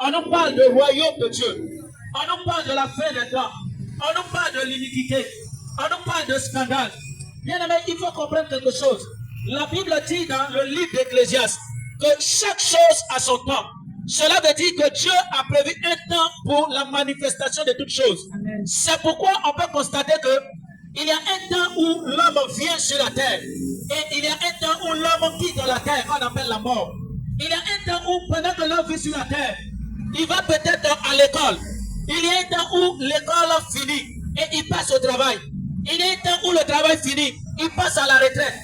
On nous parle du royaume de Dieu. On nous parle de la fin des temps. On nous parle de l'iniquité. On nous parle de scandale. Bien aimé, il faut comprendre quelque chose. La Bible dit dans le livre d'Ecclésiaste que chaque chose a son temps. Cela veut dire que Dieu a prévu un temps pour la manifestation de toutes choses. C'est pourquoi on peut constater que il y a un temps où l'homme vient sur la terre. Et il y a un temps où l'homme quitte la terre, qu'on appelle la mort. Il y a un temps où, pendant que l'homme vit sur la terre, il va peut-être à l'école. Il y a un temps où l'école finit et il passe au travail. Il y a un temps où le travail finit, il passe à la retraite.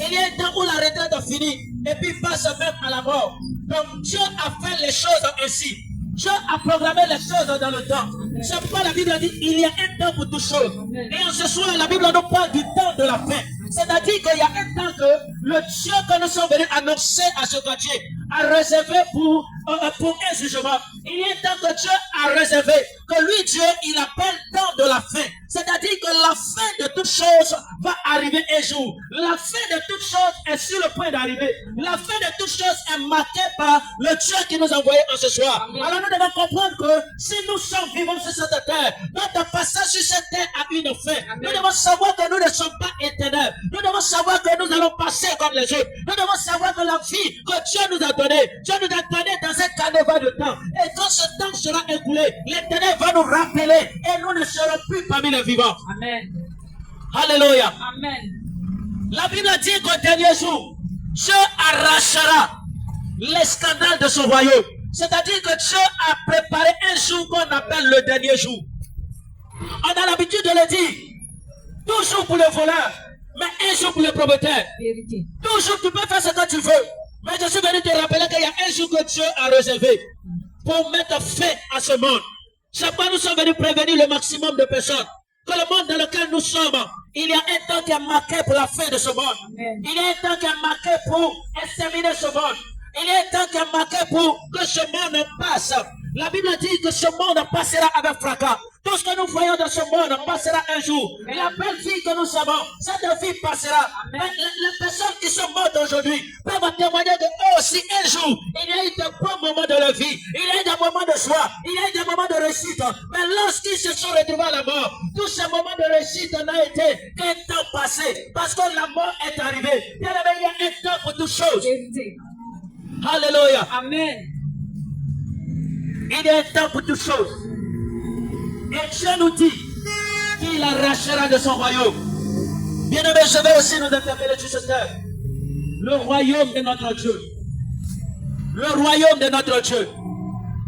Il y a un temps où la retraite finit et puis il passe même à la mort. Donc Dieu a fait les choses ainsi. Dieu a programmé les choses dans le temps. C'est pourquoi la Bible dit il y a un temps pour toutes choses. Et en ce soir, la Bible nous parle du temps de la fin. C'est-à-dire qu'il y a un temps que le Dieu que nous sommes venus annoncer à ce quartier a réservé pour un jugement. Il y a un temps que Dieu a réservé, que lui, Dieu, il appelle temps de la fin. C'est-à-dire que la fin de toutes choses va arriver un jour. La fin de toutes choses est sur le point d'arriver. La fin de toutes choses est marquée par le Dieu qui nous a envoyé en ce soir. Amen. Alors nous devons comprendre que si nous sommes vivants sur cette terre, notre passage sur cette terre a une fin. Amen. Nous devons savoir que nous ne sommes pas éternels. Nous devons savoir que nous allons passer comme les autres. Nous devons savoir que la vie que Dieu nous a donnée, Dieu nous a donné dans un carnaval de temps. Et quand ce temps sera écoulé, l'Éternel va nous rappeler et nous ne serons plus parmi les vivants. Amen. Alléluia. Amen. La Bible dit qu'au dernier jour, Dieu arrachera les scandales de son royaume. C'est-à-dire que Dieu a préparé un jour qu'on appelle le dernier jour. On a l'habitude de le dire. Toujours pour le voleur, mais un jour pour le propriétaire. Toujours tu peux faire ce que tu veux. Mais je suis venu te rappeler qu'il y a un jour que Dieu a réservé pour mettre fin à ce monde. C'est pourquoi nous sommes venus prévenir le maximum de personnes. Que le monde dans lequel nous sommes, il y a un temps qui est marqué pour la fin de ce monde. Amen. Il y a un temps qui est marqué pour exterminer ce monde. Il y a un temps qui est marqué pour que ce monde passe. La Bible dit que ce monde passera avec fracas. Tout ce que nous voyons dans ce monde passera un jour. Et la belle vie que nous savons, cette vie passera. Mais les personnes qui sont mortes aujourd'hui peuvent témoigner de eux aussi un jour. Il y a eu de bons moments de leur vie. Il y a eu des moments de joie. Il y a eu des moments de réussite. Mais lorsqu'ils se sont retrouvés à la mort, tous ces moments de réussite n'ont été qu'un temps passé. Parce que la mort est arrivée. Bien aimé, il y a un temps pour toutes choses. Alléluia. Amen. Il y a un temps pour toutes choses. Et Dieu nous dit qu'il arrachera de son royaume. Bien aimé, je vais aussi nous interpeller sur cette terre. Le royaume de notre Dieu. Le royaume de notre Dieu.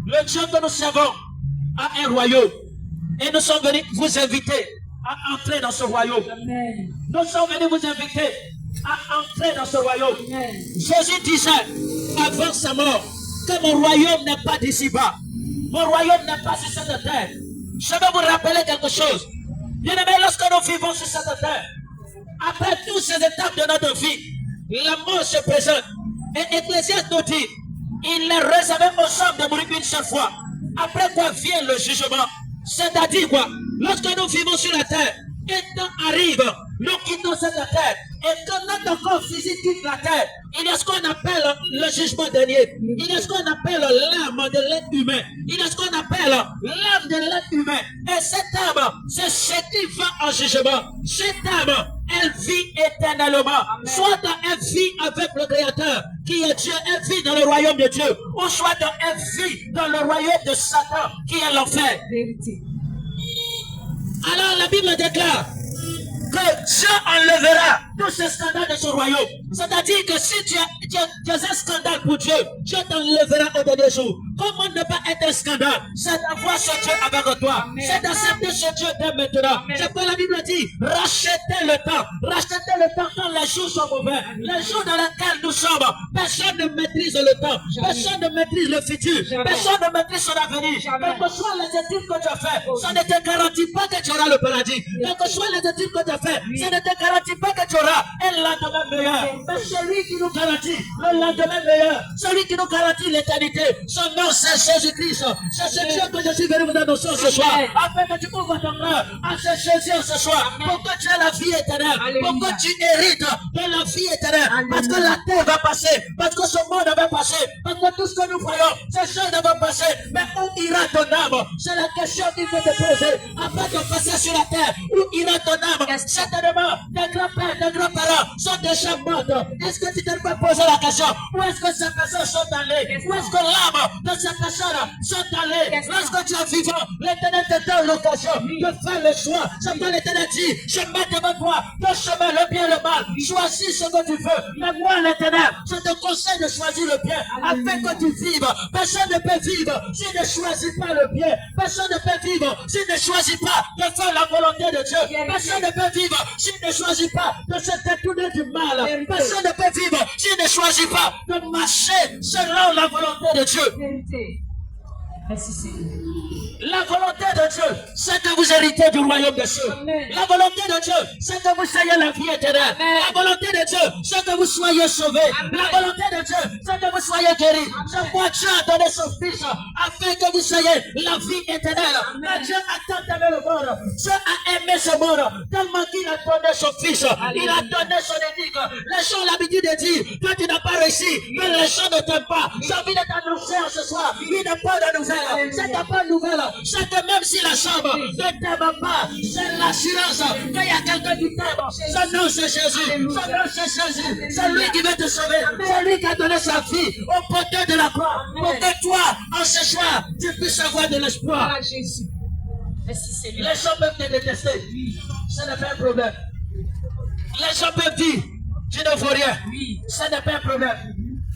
Le Dieu que nous servons a un royaume. Et nous sommes venus vous inviter à entrer dans ce royaume. Amen. Nous sommes venus vous inviter à entrer dans ce royaume. Amen. Jésus disait avant sa mort que mon royaume n'est pas d'ici-bas. Mon royaume n'est pas sur cette terre. Je vais vous rappeler quelque chose. Bien aimé, lorsque nous vivons sur cette terre, après toutes ces étapes de notre vie, la mort se présente. Et Ecclésiaste nous dit, il est réservé aux hommes de mourir une seule fois. Après quoi vient le jugement. C'est-à-dire quoi? Lorsque nous vivons sur la terre, un temps arrive, nous quittons cette terre. Et quand notre corps physique quitte la terre, il y a ce qu'on appelle le jugement dernier. Il y a ce qu'on appelle l'âme de l'être humain. Il y a ce qu'on appelle l'âme de l'être humain. Et cette âme, c'est ce qui va en jugement. Cette âme, elle vit éternellement. Amen. Soit elle vit avec le Créateur, qui est Dieu, elle vit dans le royaume de Dieu. Ou soit elle vit dans le royaume de Satan, qui est l'enfer. Alors la Bible déclare que Dieu enlèvera tous ces scandales de son royaume. C'est-à-dire que si tu as un scandale pour Dieu, Dieu t'enlèvera au dernier jour. Comment ne pas être un scandale? C'est d'avoir ce Dieu avec toi. C'est d'accepter ce Dieu dès maintenant. C'est quoi la Bible dit? Rachetez le temps. Rachetez le temps quand les jours sont mauvais. Les jours dans lesquels nous sommes, personne ne maîtrise le temps. Personne ne maîtrise le futur. Personne ne maîtrise son avenir. Quelles que soient les études que tu as faites, ça ne te garantit pas que tu auras le paradis. Quelles que soient les études que tu as faites, ça ne te garantit pas que tu auras aura un lendemain meilleur. Mais celui qui nous garantit le lendemain meilleur, celui qui nous garantit l'éternité, son nom c'est Jésus-Christ. C'est ce Dieu que je suis venu vous annoncer ce soir, afin que tu ouvres ton cœur à ce Jésus ce soir, pour que tu aies la vie éternelle, pour que tu hérites de la vie éternelle, parce que la terre va passer, parce que ce monde va passer, parce que tout ce que nous voyons, ces choses vont passer, mais où ira ton âme? C'est la question qu'il faut te poser, afin de passer sur la terre, où ira ton âme? Certainement, tes grands-pères, tes grands-parents sont déjà morts. Est-ce que tu t'es pas posé la question? Où est-ce que ces personnes sont allées? Où est-ce que l'âme de ces personnes sont allées? Lorsque tu es vivant, l'Éternel te donne l'occasion de faire le choix. C'est que l'Éternel dit, je mets devant toi ton chemin, le bien et le mal. Choisis ce que tu veux. Mais moi, l'Éternel, je te conseille de choisir le bien, afin que tu vives. Personne ne peut vivre s'il ne choisit pas le bien. Personne ne peut vivre s'il ne choisit pas de faire la volonté de Dieu. Personne ne peut vivre s'il ne choisit pas de se détourner du mal. Personne ne peut vivre s'il ne choisit pas de marcher selon la volonté de Dieu. Merci Seigneur. La volonté de Dieu, c'est que vous héritez du royaume des cieux. La volonté de Dieu, c'est que vous soyez la vie éternelle. La volonté de Dieu, c'est que vous soyez sauvés. La volonté de Dieu, c'est que vous soyez guéris. C'est pourquoi Dieu a donné son Fils, afin que vous soyez la vie éternelle. Mais Dieu a tant aimé le monde. Dieu a aimé ce monde, tellement qu'il a donné son Fils. Il a donné son énigme. Les gens ont l'habitude de dire, toi tu n'as pas réussi, mais les gens ne t'aiment pas. J'ai envie de t'annoncer ce soir, il n'a pas de nouvelles. C'est ta bonne nouvelle. C'est que même si la chambre ne t'aime pas, c'est l'assurance qu'il y a quelqu'un qui t'aime. Son nom c'est Jésus. Son nom c'est Jésus. C'est lui qui veut te sauver. C'est lui qui a donné sa vie au poteau de la croix. Pour que toi, en ce soir, tu puisses avoir de l'espoir. Jésus. Merci Seigneur. Les gens peuvent te détester. Ce n'est pas un problème. Les gens peuvent dire, tu ne vaux rien. Ce n'est pas un problème.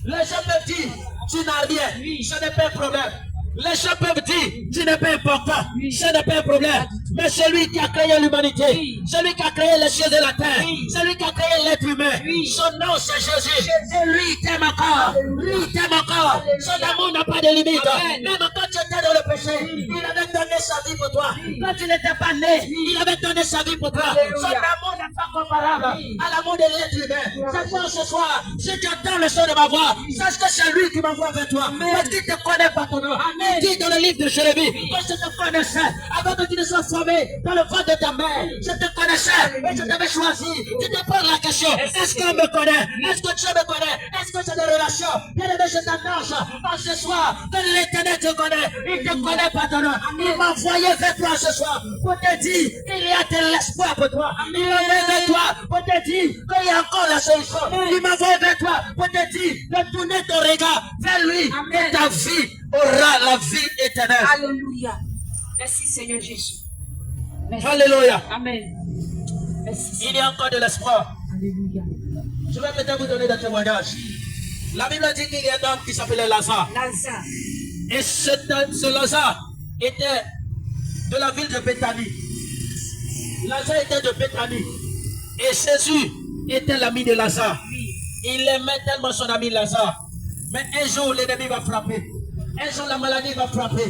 Les gens peuvent dire, tu n'as rien. Ce n'est pas un problème. Les gens peuvent dire, tu n'es pas important, ce n'est pas un problème. Mais celui qui a créé l'humanité, celui qui a créé les cieux et la terre, celui qui a créé l'être humain, son nom c'est Jésus. Et lui il t'aime encore, lui il t'aime encore. Son amour n'a pas de limite. Même quand tu étais dans le péché, il avait donné sa vie pour toi. Quand tu n'étais pas né, il avait donné sa vie pour toi. Son amour n'est pas comparable à l'amour de l'être humain. C'est pour ce soir, si tu entends le son de ma voix, sache que c'est lui qui m'envoie vers toi. Parce qu'il te connaît par ton nom. Il dit dans le livre de Jérémie, que je te connaissais avant que tu ne sois formé dans le ventre de ta mère. Je te connaissais et je t'avais choisi. Tu te poses la question, est-ce qu'on me connaît? Est-ce que Dieu me connaît? Est-ce que j'ai des relations? Bien aimé, je t'annonce en ce soir que l'Éternel te connaît. Il te connaît par ton nom. Il m'a envoyé vers toi ce soir pour te dire qu'il y a de l'espoir pour toi. Il m'a envoyé vers toi pour te dire qu'il y a encore la solution. Il m'a envoyé vers toi pour te dire de tourner ton regard vers lui et ta vie aura la vie éternelle. Alléluia. Merci Seigneur Jésus. Merci. Alléluia. Amen. Merci. Il y a encore de l'espoir. Alléluia. Je vais peut-être vous donner des témoignages. La Bible dit qu'il y a un homme qui s'appelait Lazare. Lazare. Et ce Lazare était de la ville de Béthanie. Lazare était de Béthanie. Et Jésus était l'ami de Lazare. Il aimait tellement son ami Lazare. Mais un jour, l'ennemi va frapper. Un jour, la maladie va frapper.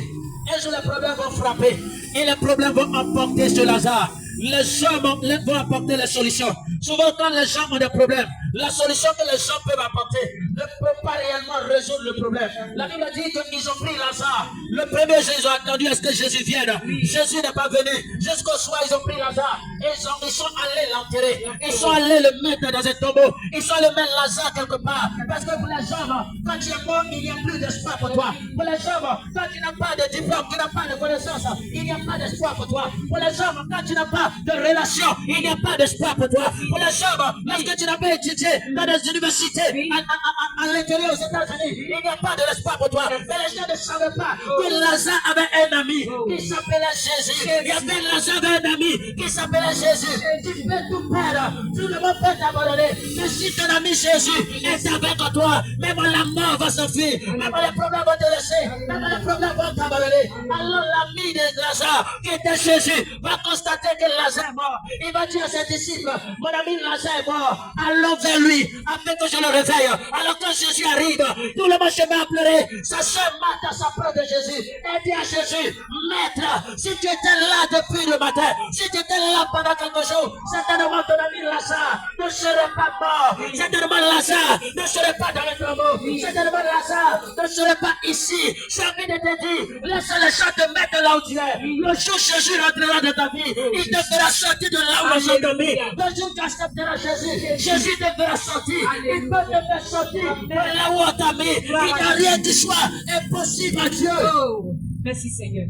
Un jour, les problèmes vont frapper. Et les problèmes vont emporter ce Lazare. Les hommes vont apporter les solutions. Souvent, quand les gens ont des problèmes, la solution que les gens peuvent apporter ne peut pas réellement résoudre le problème. La Bible dit qu'ils ont pris Lazare. Le premier jour, ils ont attendu à ce que Jésus vienne. Jésus n'est pas venu. Jusqu'au soir, ils ont pris Lazare. Et ils sont allés l'enterrer. Ils sont allés le mettre dans un tombeau. Ils sont allés mettre Lazare quelque part. Parce que pour les hommes, quand tu es mort, il n'y a plus d'espoir pour toi. Pour les hommes, quand tu n'as pas de diplôme, tu n'as pas de connaissance, il n'y a pas d'espoir pour toi. Pour les hommes, quand tu n'as pas de relation, il n'y a pas d'espoir pour toi. Pour les hommes, lorsque tu n'as pas étudié dans des universités à l'intérieur aux États-Unis, il n'y a pas de l'espoir pour toi. Mais les gens ne savaient pas que Lazare avait un ami qui s'appelait Jésus. Il y avait Lazare avait un ami qui s'appelait Jésus. Tu peux tout perdre, tout le monde peut t'abandonner. Mais si ton ami Jésus est avec toi, même la mort va s'enfuir, même les problèmes vont te laisser, même les problèmes vont t'abandonner. Galilée. Alors l'ami de Lazare, qui était Jésus, va constater que Lazare est mort. Il va dire à ses disciples, mon ami Lazare est mort. Allons vers lui, afin que je le réveille. Alors quand Jésus arrive, tout le monde se met à pleurer. Sa soeur Marthe s'approche de Jésus et dit à Jésus, Maître, si tu étais là depuis le matin, si tu étais là pendant quelques jours, certainement ton ami Lazare ne serait pas mort. Certainement Lazare ne serait pas dans le tombeau. Certainement Lazare ne serait pas ici. J'ai envie de te dire, laisse les gens te mettre là où tu es. Le jour où Jésus rentrera dans ta vie, il te fera sortir de là où les gens t'ont mis. Le jour où tu accepteras Jésus, Jésus te fera sortir. Il peut te faire sortir de là où on t'a mis. Il n'y a rien qui soit impossible à Dieu. Oh, merci Seigneur.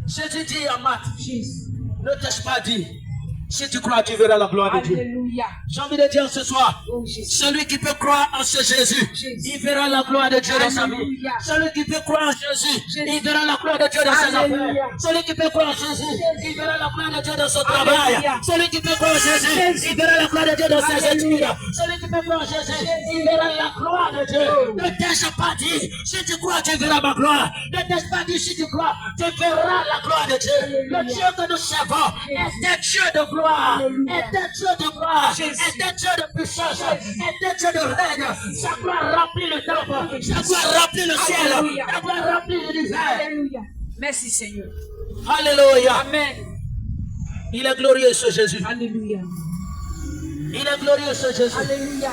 Jésus dit à Marthe, Jésus. ne t'ai-je pas dit, si tu crois, tu verras la gloire de Dieu. Alléluia. J'ai envie de dire ce soir, Oh Jésus. celui qui peut croire en ce Jésus, il verra la gloire de Dieu dans sa vie. Alléluia. Celui qui peut croire en Jésus, il verra la gloire de Dieu dans ses Alléluia. affaires. Celui qui peut croire en Jésus, il verra la gloire de Dieu dans son travail. Alléluia. Celui qui peut croire en Jésus, il verra la gloire de Dieu dans ses études. Celui qui peut croire en Jésus, il verra la gloire de Dieu. Ne t'ai-je pas dit, si tu crois, tu verras ma gloire. Ne t'ai-je pas dit, si tu crois, tu verras la gloire de Dieu. Le Dieu que nous servons est un Dieu de gloire. Est un Dieu de gloire, est un Dieu de puissance, est un Dieu de règne. Sa gloire remplit le temple, sa gloire remplit le ciel, sa gloire remplit l'univers. Alléluia. Merci Seigneur. Alléluia. Amen. Il est glorieux ce Jésus. Alléluia. Il est glorieux ce Jésus. Alléluia.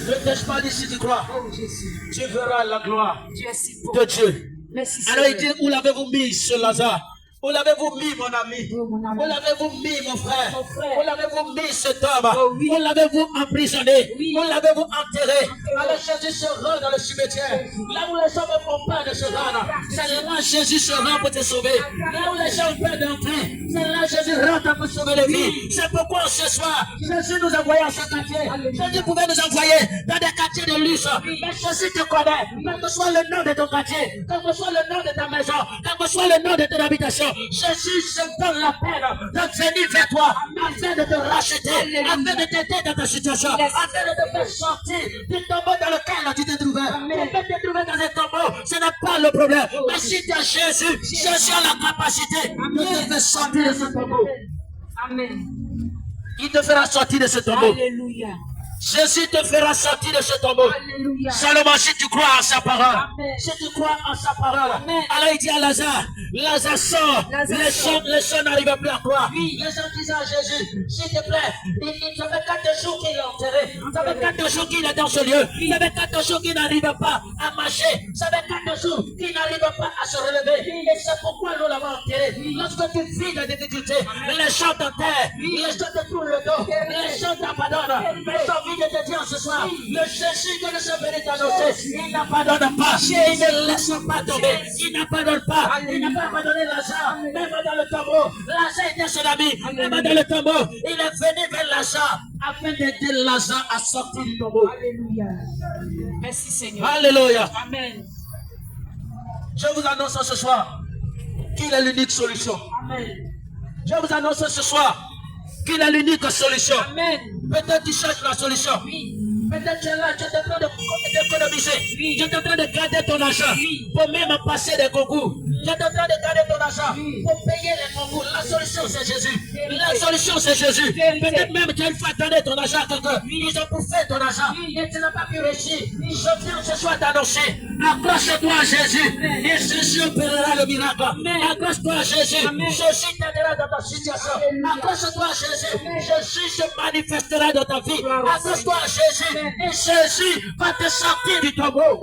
Ne t'ai-je pas dit si tu crois, Oh Jésus. tu verras la gloire Tu es si beau. de Dieu. Merci Alors il Seigneur. dit, où l'avez-vous mis ce Lazare? Où l'avez-vous mis, mon ami? Oh, mon ami. Où l'avez-vous mis, mon frère? Mon frère. Où l'avez-vous mis, cet homme? Oh, oui. Où l'avez-vous emprisonné? Oui. Où l'avez-vous enterré? Alors Jésus se rend dans le cimetière. Là où les gens ne font pas de se rendre, c'est là Jésus se rend pour te sauver. Là où les gens ont peur d'entrer, c'est là Jésus rentre pour sauver les vies. C'est pourquoi ce soir, Jésus nous envoie à ce quartier. Jésus pouvait nous envoyer dans des quartiers de luxe. Mais Jésus te connaît. Quel que soit le nom de ton quartier, quel que soit le nom de ta maison, quel que soit le nom de ton habitation, Jésus se donne la peine de venir vers toi afin de te racheter, afin de t'aider dans ta situation, afin de te faire sortir du tombeau dans lequel tu t'es trouvé. Tu peux te trouver dans un tombeau, ce n'est pas le problème. Mais si tu as Jésus, Jésus a la capacité de te faire sortir de ce tombeau. Amen. Il te fera sortir de ce tombeau. Alléluia. Jésus te fera sortir de ce tombeau. Alléluia. Seulement si tu crois en sa parole. Amen. Si tu crois en sa parole. Amen. Alors il dit à Lazare, Lazare sort. Lazare Les gens n'arrivent plus à croire. Oui. Les gens disaient à Jésus, s'il te plaît, ça fait 4 jours qu'il est enterré. Ça fait 4 jours qu'il est dans ce lieu. Ça fait 4 jours qu'il n'arrive pas à marcher. Ça fait 4 jours qu'il n'arrive pas à se relever. Et c'est pourquoi nous l'avons enterré. Lorsque tu vis des difficultés, les gens t'enterrent. Les gens te tournent le dos. Les gens t'abandonnent. Mais j'ai envie de te dire ce soir, le Jésus que nous sommes venus t'annoncer, il n'abandonne pas. Il ne laisse pas tomber. Il n'abandonne pas. Il n'a pas abandonné Lazare. Même dans le tombeau, Lazare était son ami. Même dans le tombeau, il est venu vers Lazare afin d'aider Lazare à sortir du tombeau. Alléluia. Merci Seigneur. Alléluia. Amen. Je vous annonce ce soir qu'il est l'unique solution. Amen. Je vous annonce ce soir qu'il est l'unique solution. Amen. Peut-être tu cherches la solution. Oui. Peut-être tu es là, tu es en train d'économiser. Oui. Tu es en train de garder ton argent Oui. pour même passer des concours. Tu es en train de garder ton argent Oui. pour payer les concours. La solution c'est Jésus. La solution c'est Jésus. Vérité. Peut-être même tu as une fois donné ton argent à quelqu'un. Ils ont bouffé ton argent et tu n'as pas pu réussir. Je viens ce soir t'annoncer. Accroche-toi à Jésus et Jésus opérera le miracle. Accroche-toi à Jésus. Jésus t'aidera dans ta situation. Accroche-toi à Jésus. Jésus se manifestera dans ta vie. Accroche-toi à Jésus. Et Jésus va te sortir du tombeau.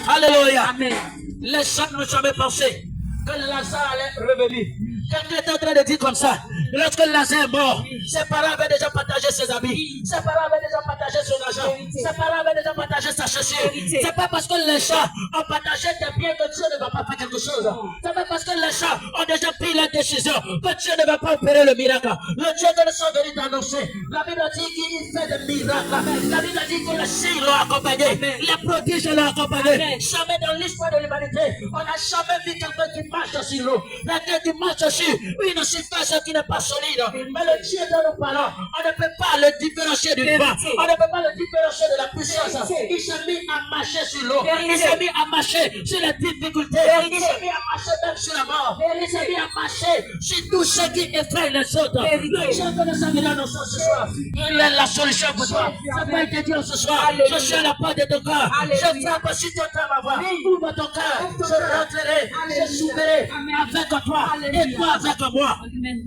Alléluia. Amen. Les gens n'ont jamais pensé que Lazare allait revenir. Quelqu'un est en train de dire comme ça. Lorsque Lazare est mort, ses parents avaient déjà partagé ses habits. Ses parents avaient déjà partagé son argent. Ses parents avaient déjà partagé sa chaussure. C'est pas parce que les gens ont partagé tes biens que Dieu ne va pas faire quelque chose. C'est pas parce que les gens ont déjà pris la décision que Dieu ne va pas opérer le miracle. Le Dieu que nous sommes venus t'annoncer. La Bible dit qu'il fait des miracles. La Bible dit que les signes l'ont accompagné. Les prodiges l'ont accompagné. Jamais dans l'histoire de l'humanité, on n'a jamais vu quelqu'un qui marche sur l'eau. Quelqu'un qui marche sur une surface qui n'est pas solide. Mais le Dieu dont nous parlons, on ne peut pas le différencier du vent. On ne ne peut pas le différencier de la puissance. Il s'est mis à marcher sur l'eau. Il s'est mis à marcher sur les difficultés. Il s'est mis à marcher même sur la mort. Il s'est mis à marcher sur tout ce qui effraie les autres. Le Dieu que nous avons dans nos sens ce soir, il est la solution pour toi. Ça peut te dire ce soir, je suis à la porte de ton cœur. Je frappe si tu entends ma voix. Ouvre ton cœur. Je rentrerai, je s'ouvrirai avec toi et toi avec moi. Amen.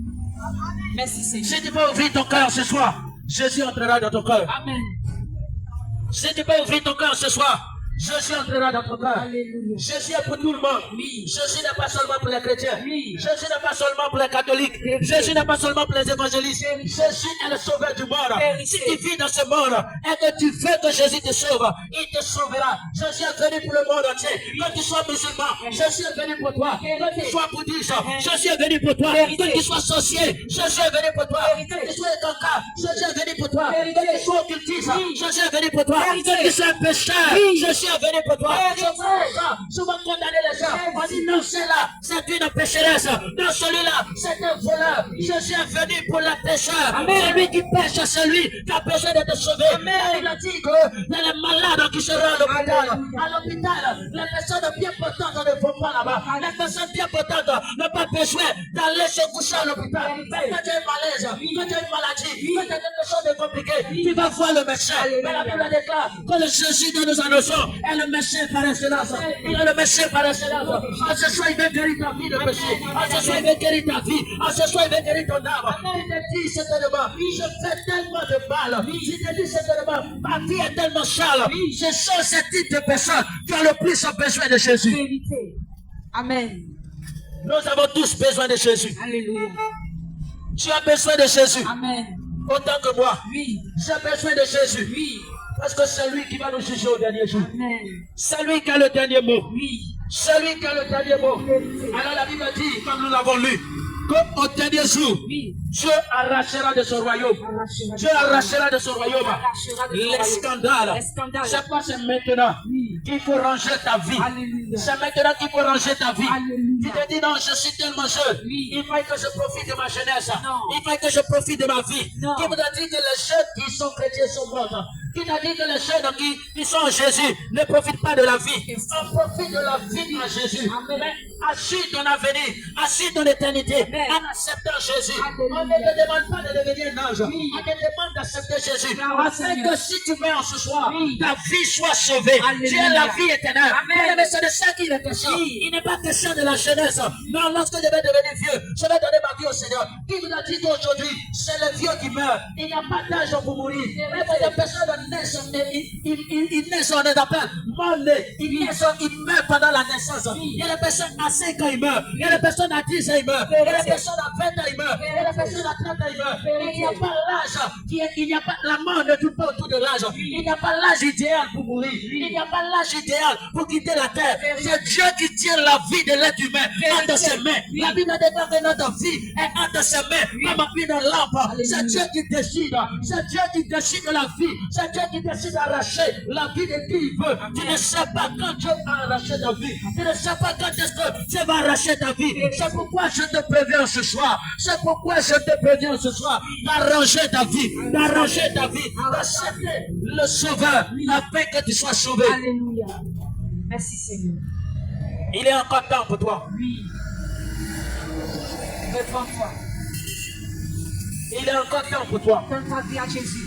Merci Seigneur. Si tu peux ouvrir ton cœur ce soir, Jésus entrera dans ton cœur. Amen. Si tu peux ouvrir ton cœur ce soir, Jésus entrera dans ton cœur. Alléluia. Jésus est pour tout le monde. Oui. Jésus n'est pas seulement pour les chrétiens. Oui. Jésus n'est pas seulement pour les catholiques. Jésus n'est pas seulement pour les évangélistes. Jésus est le sauveur du monde. Si tu vis dans ce monde et que tu veux que Jésus te sauve, il te sauvera. Jésus est venu pour le monde entier. Que tu sois musulman, Jésus est venu pour toi. Que tu sois bouddhiste, Jésus est venu pour toi. Que tu sois sorcier, Jésus est venu pour toi. Que tu sois cancan, Jésus est venu pour toi. Que tu sois occultiste, Jésus est venu pour toi. Que tu sois pécheur, Jésus est venu pour toi. Souvent condamner les gens. On dit non, c'est là, c'est une pécheresse. Non, celui-là, c'est un voleur. Jésus est venu pour les pécheurs. Celui qui pêche, c'est lui qui a besoin de te sauver. Il a dit que les malades qui seront à l'hôpital, les personnes bien potentes ne vont pas là-bas. Les personnes bien potentes n'ont pas besoin d'aller se coucher à l'hôpital. Quand tu as un malaise, quand tu as une maladie, quand tu as quelque chose de compliqué, tu vas voir le médecin. Mais la Bible déclare que le Jésus dont nous annonçons est le médecin par excellence. Il est le médecin par excellence. En ce soir, il veut guérir ta vie de péché. En ce soir, il veut guérir ta vie. En ce soir, il veut guérir ton âme. Il te dit certainement, je fais tellement de mal. Il te dit certainement, ma vie est tellement sale. Ce sont ces types de personnes qui ont le plus besoin de Jésus. Vérité. Amen. Nous avons tous besoin de Jésus. Alléluia. Tu as besoin de Jésus. Amen. Autant que moi. Oui. J'ai besoin de Jésus. Oui. Parce que c'est lui qui va nous juger au dernier jour. Amen. C'est lui qui a le dernier mot. Oui. C'est lui qui a le dernier mot. Alors la Bible dit, comme nous l'avons lu, qu'au dernier jour, Oui. Dieu arrachera de son royaume. Dieu arrachera de son royaume les scandales. Les scandales. C'est pas c'est maintenant Oui. qu'il faut ranger ta vie. Alléluia. C'est maintenant qu'il faut ranger ta vie. Alléluia. Tu te dis non, je suis tellement jeune. Oui. Il faut que je profite de ma jeunesse. Non. Il faut que je profite de ma vie. Non. Qui vous a dit que les jeunes qui sont chrétiens sont morts? Qui t'a dit que les jeunes qui sont en Jésus ne profitent pas de la vie? On profite de la vie en Jésus. Amen. Mais assure ton avenir, assure ton éternité Amen. en acceptant Jésus. Alléluia. On ne te demande pas de devenir un ange. Oui. On te demande d'accepter Jésus. Ah, Afin Seigneur. que si tu meurs ce soir, Oui. ta vie soit sauvée. Alléluia. Tu as la vie éternelle. Amen. Mais c'est de ça qu'il est question. Oui. Il n'est pas question de la jeunesse. Non, lorsque je vais devenir vieux, je vais donner ma vie au Seigneur. Qui vous a dit qu'aujourd'hui, c'est le vieux qui meurt. Il n'y a pas d'âge pour mourir. Mais quand des personnes naissent, ils naissent, on les appelle mort-nés. Ils naissent, ils meurent pendant la naissance. Il y a des personnes à 5 ans, ils meurent. Il y a des personnes à 10 ans, ils meurent. Il y a des personnes à 20 ans, ils meurent. Il y a des personnes à 30 ans, ils meurent. Il n'y a pas l'âge. Il n'y a pas, la mort ne tourne pas autour de l'âge. Il n'y a pas l'âge idéal pour mourir. Il n'y a pas l'âge idéal pour quitter la terre. C'est Dieu qui tient la vie de l'être humain entre ses mains. La Bible déclare que notre vie est entre ses mains comme une lampe. C'est Dieu qui décide. C'est Dieu qui décide de la vie. C'est Dieu qui décide d'arracher la vie de qui il veut. Tu ne sais pas quand Dieu va arracher ta vie. Tu ne sais pas quand est-ce que Dieu va arracher ta vie. C'est pourquoi je te préviens ce soir. C'est pourquoi je te préviens ce soir d'arranger ta vie. D'arranger ta vie. D'accepter le Sauveur afin que tu sois sauvé. Alléluia. Merci Seigneur. Il est encore temps pour toi. Oui. Réponds-toi. Il est encore temps pour toi. Donne ta vie à Jésus.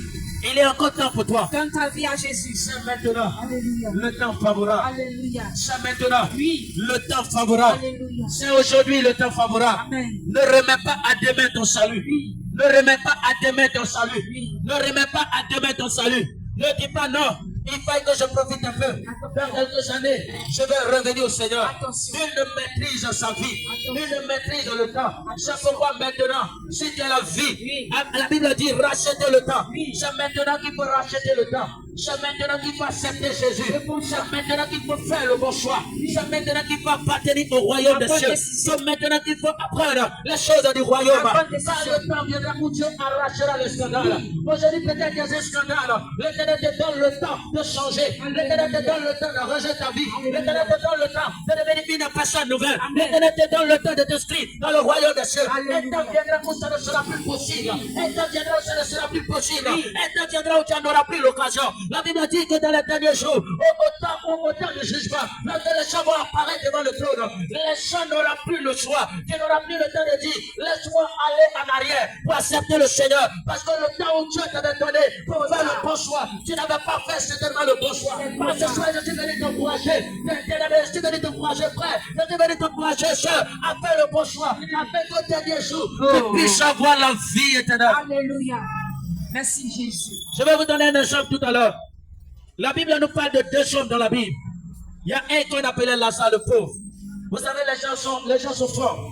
Il est encore temps pour toi. Donne ta vie à Jésus. C'est maintenant Alléluia. le temps favorable. Alléluia. C'est maintenant Oui. le temps favorable. Alléluia. C'est aujourd'hui le temps favorable. Amen. Ne remets pas à demain ton salut. Oui. Ne remets pas à demain ton salut. Oui. Ne remets pas à demain ton salut. Ne dis pas non. Il faut que je profite un peu. Dans quelques années, je vais revenir au Seigneur. Attention. Nul ne maîtrise sa vie. Attention. Nul ne maîtrise le temps. C'est pourquoi maintenant, si tu as la vie, Oui. la Bible dit racheter le temps. Oui. C'est maintenant qu'il faut racheter le temps. C'est maintenant qu'il faut accepter Jésus. C'est maintenant qu'il faut faire le bon choix. C'est maintenant qu'il faut appartenir au royaume des cieux. C'est maintenant qu'il faut apprendre les choses du royaume. Car le temps viendra où Dieu arrachera le scandale. Aujourd'hui, peut-être qu'il y a un scandale. L'Éternel te donne le temps de changer. L'Éternel te donne le temps de rejeter ta vie. L'Éternel te donne le temps de devenir une personne nouvelle. L'Éternel te donne le temps de t'inscrire dans le royaume des cieux. Un temps viendra où ça ne sera plus possible. Un temps viendra où ça ne sera plus possible. Un temps viendra où tu n'auras plus l'occasion. La Bible dit que dans les derniers jours, au temps du jugement, lorsque les gens vont apparaître devant le trône, les gens n'auront plus le choix. Tu n'auras plus le temps de dire, laisse-moi aller en arrière pour accepter le Seigneur. Parce que le temps où Dieu t'avait donné pour faire le bon choix, tu n'avais pas fait certainement le bon choix. Parce que ce soir, je suis venu t'encourager. Je suis venu t'encourager, frère. Je suis venu t'encourager, soeur, à faire le bon choix. Afin qu'au dernier jour, tu puisses avoir la vie éternelle. Alléluia. Merci Jésus. Je vais vous donner un exemple tout à l'heure. La Bible nous parle de deux hommes dans la Bible. Il y a un qu'on appelait Lazare le pauvre. Vous savez, les gens sont forts.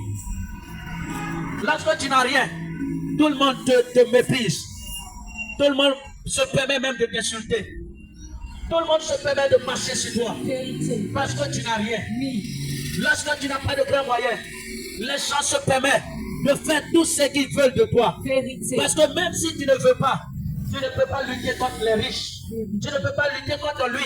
Lorsque tu n'as rien, tout le monde te méprise. Tout le monde se permet même de t'insulter. Tout le monde se permet de marcher sur toi. Vérité. Parce que tu n'as rien. Oui. Lorsque tu n'as pas de grands moyens, les gens se permettent de faire tout ce qu'ils veulent de toi. Vérité. Parce que même si tu ne veux pas, tu ne peux pas lutter contre les riches. Tu ne peux pas lutter contre lui.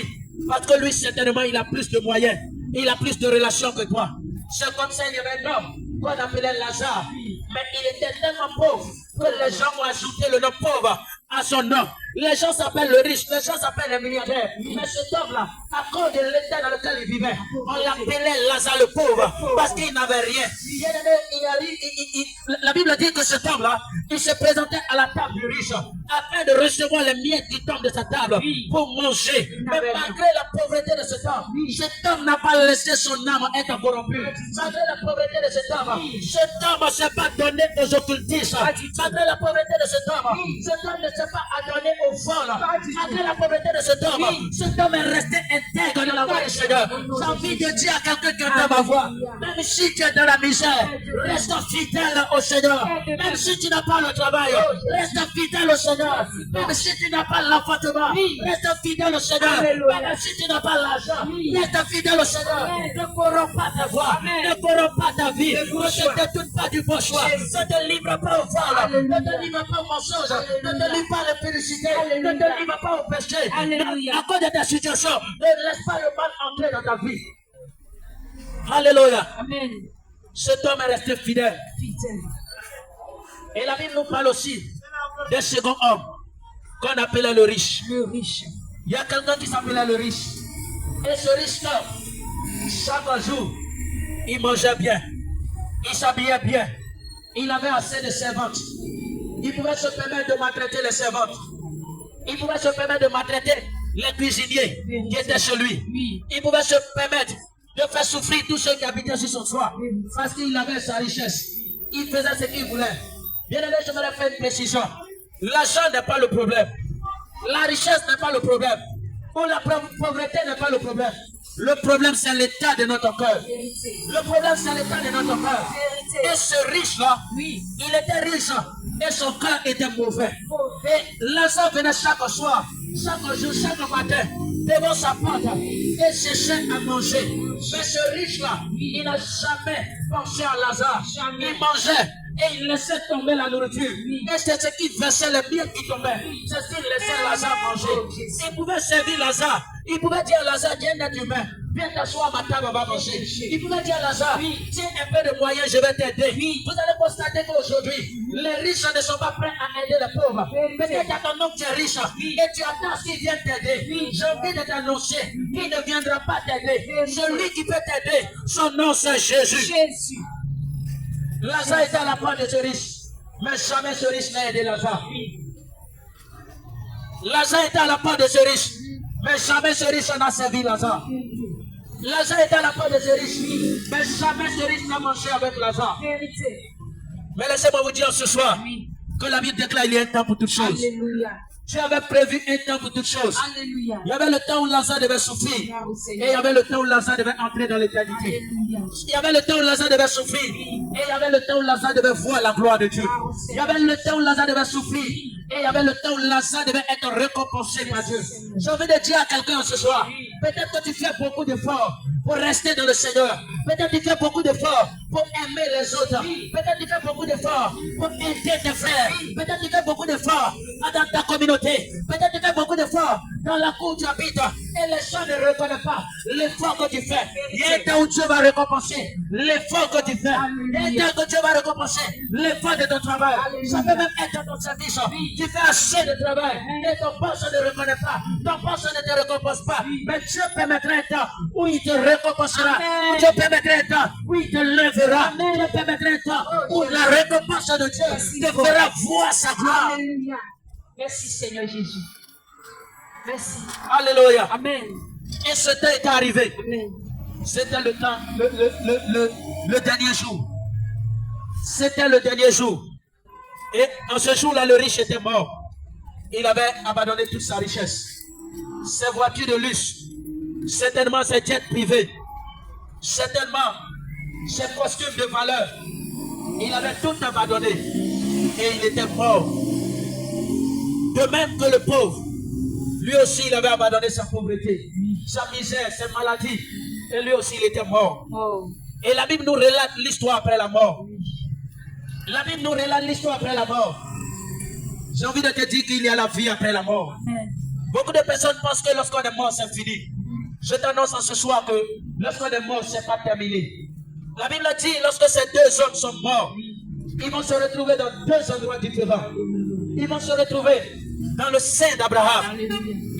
Parce que lui, certainement, il a plus de moyens. Il a plus de relations que toi. C'est comme ça, il y avait un homme qu'on appelait Lazare. Mais il était tellement pauvre que les gens ont ajouté le nom pauvre à son nom. Les gens s'appellent le riche, les gens s'appellent les milliardaires. Mais cet homme-là, à cause de l'état dans lequel il vivait, on l'appelait Lazare le pauvre, parce qu'il n'avait rien. La Bible dit que cet homme-là, il se présentait à la table du riche, afin de recevoir les miettes qui tombent de sa table, pour manger. Mais malgré la pauvreté de cet homme n'a pas laissé son âme être corrompue. Malgré la pauvreté de cet homme ne s'est pas donné aux occultistes. Malgré la pauvreté de cet homme ne s'est pas adonné au vol. Malgré la pauvreté de cet homme est resté intègre dans la voie du Seigneur. J'ai envie de dire à quelqu'un qui entend ma voix, même si tu es dans la misère, reste fidèle au Seigneur. Même si tu n'as pas le travail, reste fidèle au Seigneur. Même si tu n'as pas l'enfantement, reste fidèle au Seigneur. Même si tu n'as pas l'argent, reste fidèle au Seigneur. Ne corromps pas ta voix, ne corromps pas ta vie. Ne te détourne pas du bon choix. Ne te livre pas au vol, ne te livre pas au mensonge, ne te livre pas à l'impureté, ne te livre pas au péché. À cause de ta situation, ne laisse pas le mal entrer dans ta vie. Alléluia. Amen. Cet homme est resté fidèle. Fidèle. Et la Bible nous parle aussi d'un second homme qu'on appelait le riche. Le riche. Il y a quelqu'un qui s'appelait le riche. Et ce riche homme, chaque jour, il mangeait bien. Il s'habillait bien. Il avait assez de servantes. Il pouvait se permettre de maltraiter les servantes. Il pouvait se permettre de maltraiter les cuisiniers qui étaient chez lui. Il pouvait se permettre de faire souffrir tous ceux qui habitaient sur son toit. Parce qu'il avait sa richesse. Il faisait ce qu'il voulait. Bien aimé, je voudrais faire une précision. L'argent n'est pas le problème. La richesse n'est pas le problème. Ou la pauvreté n'est pas le problème. Le problème, c'est l'état de notre cœur. Le problème, c'est l'état de notre cœur. Et ce riche-là, il était riche et son cœur était mauvais. Et Lazare venait chaque soir, chaque jour, chaque matin, devant sa porte et cherchait à manger. Mais ce riche-là, il n'a jamais pensé à Lazare. Il mangeait et il laissait tomber la nourriture. Et c'est ce qui versait les miettes qui tombaient. C'est ce qu'il laissait Lazare manger. Il pouvait servir Lazare. Il pouvait dire à Lazare, viens d'être humain. Viens t'asseoir à ma table, on va manger. Il pouvait dire à Lazare, tiens un peu de moyens, je vais t'aider. Vous allez constater qu'aujourd'hui, les riches ne sont pas prêts à aider les pauvres. Peut-être à ton nom tu es riche et tu attends qu'il vienne t'aider. J'ai envie de t'annoncer qu'il ne viendra pas t'aider. Celui qui peut t'aider, son nom c'est Jésus. Lazare était à la porte de ce riche, mais jamais ce riche n'a aidé Lazare. Lazare était à la porte de ce riche, mais jamais ce riche n'a servi Lazare. Lazare était à la porte de ce riche, mais jamais ce riche n'a mangé avec Lazare. Mais laissez-moi vous dire ce soir que la Bible déclare qu'il y a un temps pour toutes choses. Alléluia. Dieu avait prévu un temps pour toutes choses. Alléluia. Il y avait le temps où Lazare devait souffrir. Et il y avait le temps où Lazare devait entrer dans l'éternité. Il y avait le temps où Lazare devait souffrir. Et il y avait le temps où Lazare devait voir la gloire de Dieu. Il y avait le temps où Lazare devait souffrir. Et il y avait le temps où Lazare devait être récompensé par Dieu. J'ai envie de dire à quelqu'un ce soir, peut-être que tu fais beaucoup d'efforts pour rester dans le Seigneur. Peut-être que tu fais beaucoup d'efforts pour aimer les autres. Peut-être que tu fais beaucoup d'efforts pour aider tes frères. Peut-être que tu fais beaucoup d'efforts dans ta communauté. Peut-être que tu fais beaucoup d'efforts dans la cour où tu habites. Et les gens ne reconnaissent pas l'effort que tu fais. Il y a un temps où Dieu va récompenser l'effort que tu fais. Il y a un temps où Dieu va récompenser l'effort de ton travail. Ça peut même être dans ton service. Tu fais assez de travail et ton boss ne reconnaît pas. Ton boss ne te récompense pas. Mais Dieu permettra un temps où il te récompensera. Dieu permettra un temps où il te lèvera. Dieu permettra un temps où la récompense de Dieu te fera voir sa gloire. Alléluia. Merci Seigneur Jésus. Merci. Alléluia. Amen. Et ce temps est arrivé. Amen. C'était le temps, le dernier jour. C'était le dernier jour. Et en ce jour-là, le riche était mort. Il avait abandonné toute sa richesse. Ses voitures de luxe, certainement ses jets privés, certainement ses costumes de valeur. Il avait tout abandonné. Et il était mort. De même que le pauvre, lui aussi il avait abandonné sa pauvreté, sa misère, ses maladies. Et lui aussi il était mort. Oh. Et la Bible nous relate l'histoire après la mort. La Bible nous relate l'histoire après la mort. J'ai envie de te dire qu'il y a la vie après la mort. Amen. Beaucoup de personnes pensent que lorsqu'on est mort, c'est fini. Je t'annonce en ce soir que lorsqu'on est mort, c'est pas terminé. La Bible dit, lorsque ces deux hommes sont morts, ils vont se retrouver dans deux endroits différents. Ils vont se retrouver dans le sein d'Abraham.